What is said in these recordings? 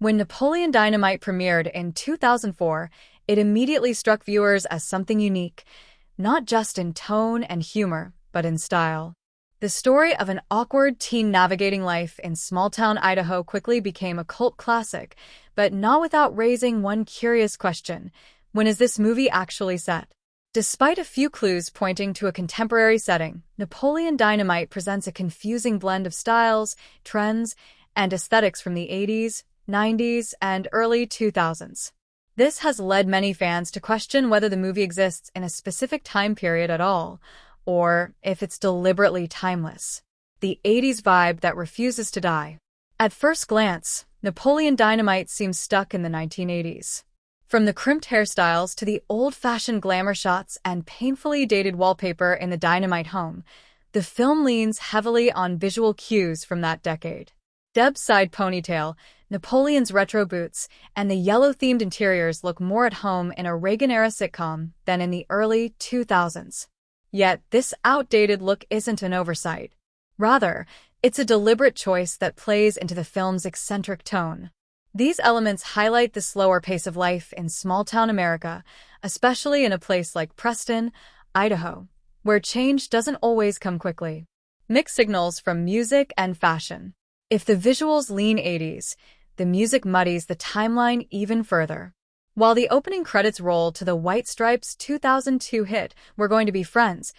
When Napoleon Dynamite premiered in 2004, it immediately struck viewers as something unique, not just in tone and humor, but in style. The story of an awkward teen navigating life in small-town Idaho quickly became a cult classic, but not without raising one curious question: when is this movie actually set? Despite a few clues pointing to a contemporary setting, Napoleon Dynamite presents a confusing blend of styles, trends, and aesthetics from the 80s, 90s, and early 2000s. This has led many fans to question whether the movie exists in a specific time period at all, or if it's deliberately timeless. The 80s vibe that refuses to die. At first glance, Napoleon Dynamite seems stuck in the 1980s. From the crimped hairstyles to the old-fashioned glamour shots and painfully dated wallpaper in the Dynamite home, the film leans heavily on visual cues from that decade. Deb's side ponytail, Napoleon's retro boots, and the yellow-themed interiors look more at home in a Reagan-era sitcom than in the early 2000s. Yet, this outdated look isn't an oversight. Rather, it's a deliberate choice that plays into the film's eccentric tone. These elements highlight the slower pace of life in small-town America, especially in a place like Preston, Idaho, where change doesn't always come quickly. Mixed signals from music and fashion. If the visuals lean 80s, the music muddies the timeline even further. While the opening credits roll to the White Stripes' 2002 hit "We're Going to Be Friends,"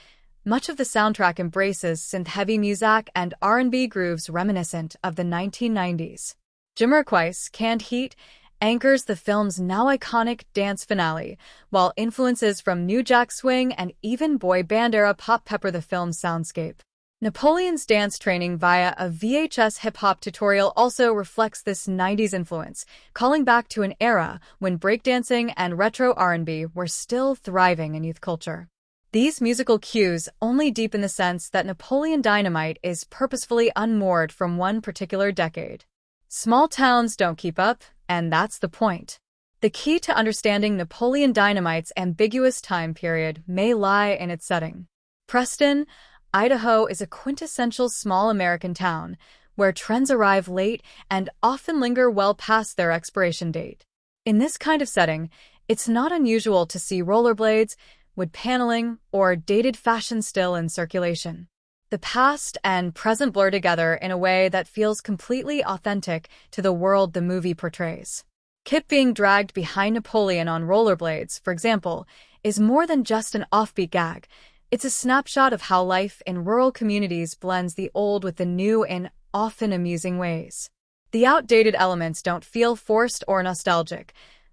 much of the soundtrack embraces synth-heavy music and R&B grooves reminiscent of the 1990s. Jamiroquai's "Canned Heat" anchors the film's now iconic dance finale, while influences from New Jack Swing and even boy band-era pop pepper the film's soundscape. Napoleon's dance training via a VHS hip-hop tutorial also reflects this 90s influence, calling back to an era when breakdancing and retro R&B were still thriving in youth culture. These musical cues only deepen the sense that Napoleon Dynamite is purposefully unmoored from one particular decade. Small towns don't keep up, and that's the point. The key to understanding Napoleon Dynamite's ambiguous time period may lie in its setting. Preston, Idaho is a quintessential small American town, where trends arrive late and often linger well past their expiration date. In this kind of setting, it's not unusual to see rollerblades, wood paneling, or dated fashion still in circulation. The past and present blur together in a way that feels completely authentic to the world the movie portrays. Kip being dragged behind Napoleon on rollerblades, for example, is more than just an offbeat gag. It's a snapshot of how life in rural communities blends the old with the new in often amusing ways. The outdated elements don't feel forced or nostalgic.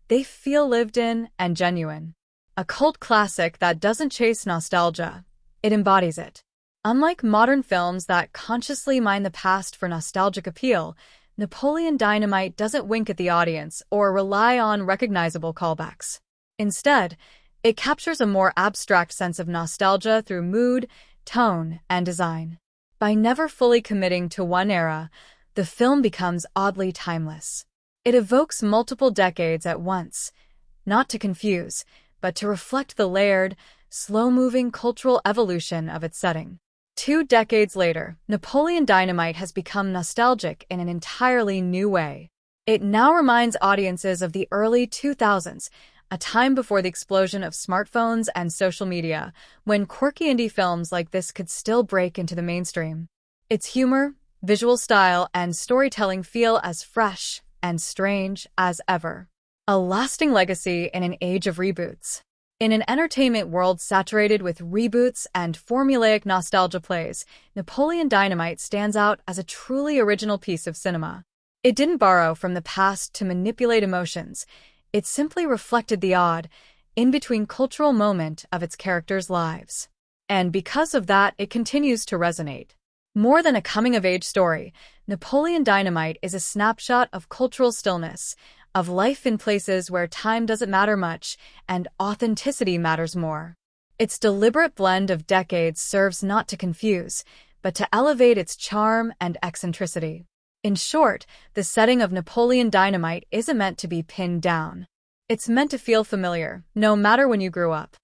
They feel lived in and genuine. A cult classic that doesn't chase nostalgia. It embodies it. Unlike modern films that consciously mine the past for nostalgic appeal, Napoleon Dynamite doesn't wink at the audience or rely on recognizable callbacks. Instead, it captures a more abstract sense of nostalgia through mood, tone, and design. By never fully committing to one era, the film becomes oddly timeless. It evokes multiple decades at once, not to confuse, but to reflect the layered, slow-moving cultural evolution of its setting. 2 decades later, Napoleon Dynamite has become nostalgic in an entirely new way. It now reminds audiences of the early 2000s, a time before the explosion of smartphones and social media, when quirky indie films like this could still break into the mainstream. Its humor, visual style, and storytelling feel as fresh and strange as ever. A lasting legacy in an age of reboots. In an entertainment world saturated with reboots and formulaic nostalgia plays, Napoleon Dynamite stands out as a truly original piece of cinema. It didn't borrow from the past to manipulate emotions. It simply reflected the odd, in-between cultural moment of its characters' lives. And because of that, it continues to resonate. More than a coming-of-age story, Napoleon Dynamite is a snapshot of cultural stillness, of life in places where time doesn't matter much and authenticity matters more. Its deliberate blend of decades serves not to confuse, but to elevate its charm and eccentricity. In short, the setting of Napoleon Dynamite isn't meant to be pinned down. It's meant to feel familiar, no matter when you grew up.